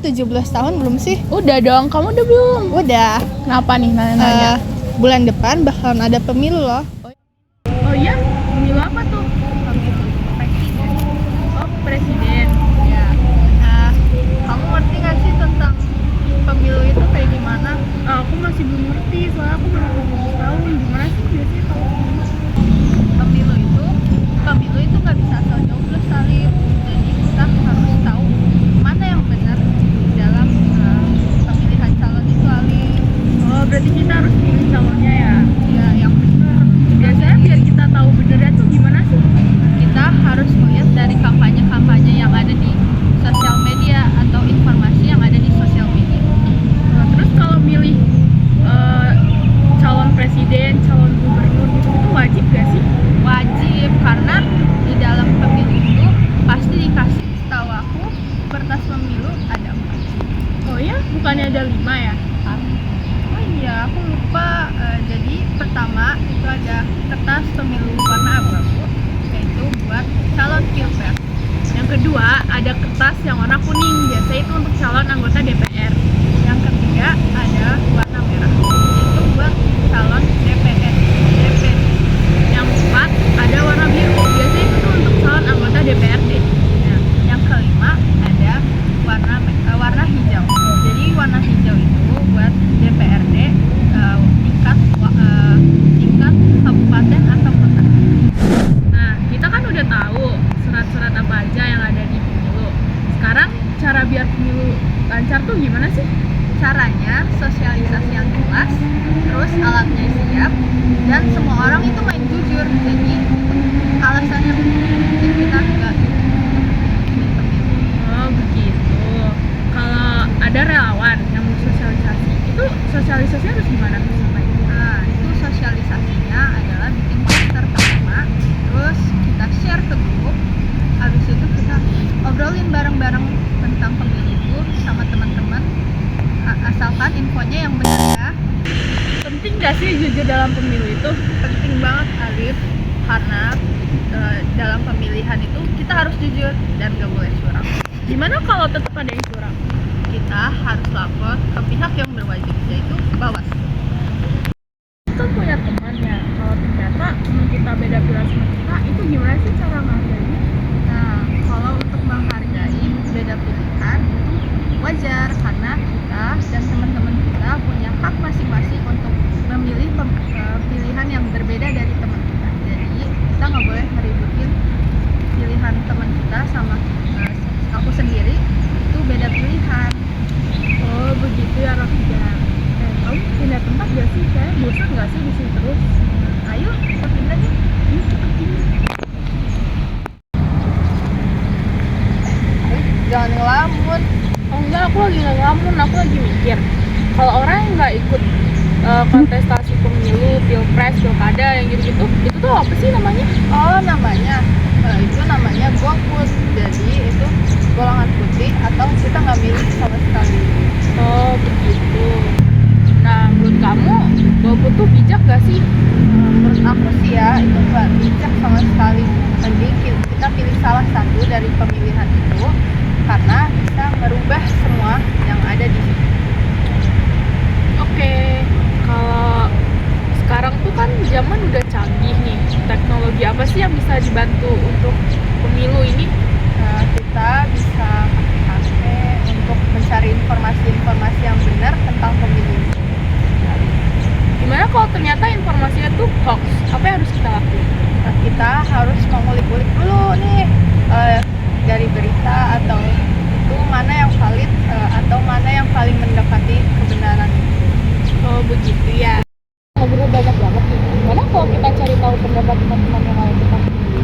17 tahun belum sih? Udah dong, kamu udah belum? Udah. Kenapa nih nanya-nanya? Bulan depan bakalan ada pemilu loh. Oh iya? Pemilu apa tuh? Pemilu presiden. Oh, presiden. Ya. Kamu ngerti nggak sih tentang pemilu itu kayak gimana? Aku masih belum ngerti, soalnya aku baru 12 tahun. Gimana sih biasanya kalau Pemilu itu nggak bisa asal nyoblos kali. Jadi kita harus tahu mana yang benar dalam pemilihan calon itu kali. Oh, berarti kita harus pilih calonnya ya? Ya, yang benar. Biasanya biar kita tahu benernya tuh gimana sih? Kita harus melihat dari kampanye-kampanye yang ada di sosial media atau informasi yang ada di sosial media. Nah, terus kalau milih calon presiden, calon gubernur gitu, itu wajib gak sih? Wajib, karena di dalam pemilu itu pasti dikasih, setahu aku, kertas pemilu ada 4. Oh ya? Bukannya ada 5 ya? Oh iya, aku lupa. Jadi pertama itu ada kertas pemilu warna abu-abu, yaitu buat calon pilpres. Yang kedua, ada kertas yang warna kuning, biasa itu untuk calon anggota DPR. Yang ketiga ada warna merah, itu buat calon DPR. Yang keempat, ada warna biru, biasa itu tuh untuk calon anggota DPRD. Nah, yang kelima ada warna hijau. Jadi warna hijau itu buat DPRD tingkat kabupaten atau kota. Nah, kita kan udah tahu surat-surat apa aja yang ada di pemilu. Sekarang, cara biar pemilu lancar tuh gimana sih? Caranya sosialisasi yang jelas, terus alatnya siap, dan semua orang itu main jujur. Jadi alasannya bikin kita nggak ingin pemilu. Oh, begitu. Kalau ada relawan yang mau sosialisasi, itu sosialisasinya harus gimana misalnya? Nah, itu sosialisasinya adalah bikin poster pertama, terus kita share ke grup, habis itu kita obrolin bareng-bareng tentang pemilu itu sama teman-teman, asalkan infonya yang benar ya. Penting gak sih jujur dalam pemilu itu? Penting banget Alif, karena dalam pemilihan itu kita harus jujur dan gak boleh curang. Gimana kalau tetap ada yang curang? Kita harus lapor ke pihak yang berwajib, yaitu Bawaslu. Kita punya teman ya, kalau ternyata teman kita beda pilihan sama kita, itu gimana sih cara menghargainya? Nah, kalau untuk menghargai beda pilihan itu wajar, karena kita dan teman-teman kita punya hak masing-masing untuk memilih pilihan yang berbeda dari teman kita. Jadi kita nggak boleh ngeributin pilihan teman kita sama aku sendiri, itu beda pilihan. Oh, begitu ya Rafida. Kamu pindah tempat gak sih? Kayak bosan gak sih di sini terus? Ayo kita pindah nih. Cepet pindah. Jangan ngelamun. Oh enggak, aku lagi nggak ngelamun, aku lagi mikir kalau orang yang nggak ikut kontestasi pemilu, pilpres, pilkada yang gitu-gitu, itu tuh apa sih namanya? Oh, itu namanya golput. Jadi itu golongan putih atau kita nggak milih sama sekali. Oh begitu. Nah, menurut kamu golput tuh bijak gak sih? Menurut aku sih ya, itu nggak bijak sama sekali. Mending kita pilih salah satu dari pemilihan itu, karena bisa merubah semua yang ada di situ. Oke, kalau sekarang tuh kan zaman udah canggih nih. Teknologi apa sih yang bisa dibantu untuk pemilu ini? Kita bisa pakai HP untuk mencari informasi-informasi yang benar tentang pemilu. Gimana kalau ternyata informasinya tuh hoax? Apa yang harus kita lakuin? Kita harus mengulik-ulik dulu nih dari berita atau itu mana yang valid atau mana yang paling mendekati kebenaran. Oh begitu ya. Ngobrol banyak banget nih. Gimana kalau kita cari tahu pendapat teman-teman yang lain tentang pemilu?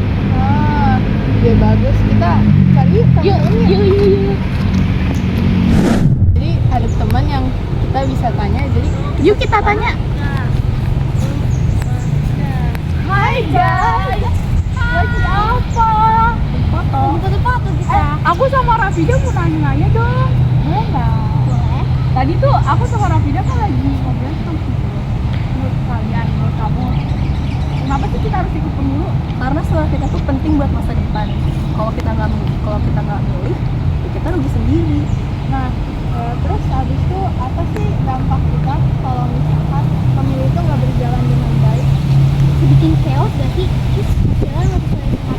Ya bagus, kita cari Yuk. Jadi ada teman yang kita bisa tanya, jadi Yuk kita tanya. Hai guys, lagi apa? Foto kita. Aku sama Rafida mau nanya-nanya dong. Boleh nggak? Boleh. Tadi tuh aku sama Rafida kan lagi ngobrol tentang pemilu. Menurut kalian, menurut kamu, kenapa sih kita harus ikut pemilu? Karena suara kita tuh penting buat masa depan. Kalau kita nggak milih, ya kita rugi sendiri. Nah, Terus habis itu apa sih dampak kita kalau misalkan pemilu itu nggak berjalan dengan baik? Bikin chaos gak sih? Terus hasilnya nggak sesuai sama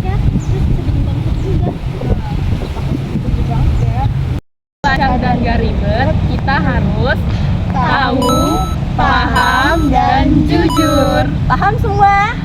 ya, terus bikin konflik juga. Aku setuju banget ya. Lancar dan gak ribet, kita harus tahu, paham, dan jujur. Paham semua?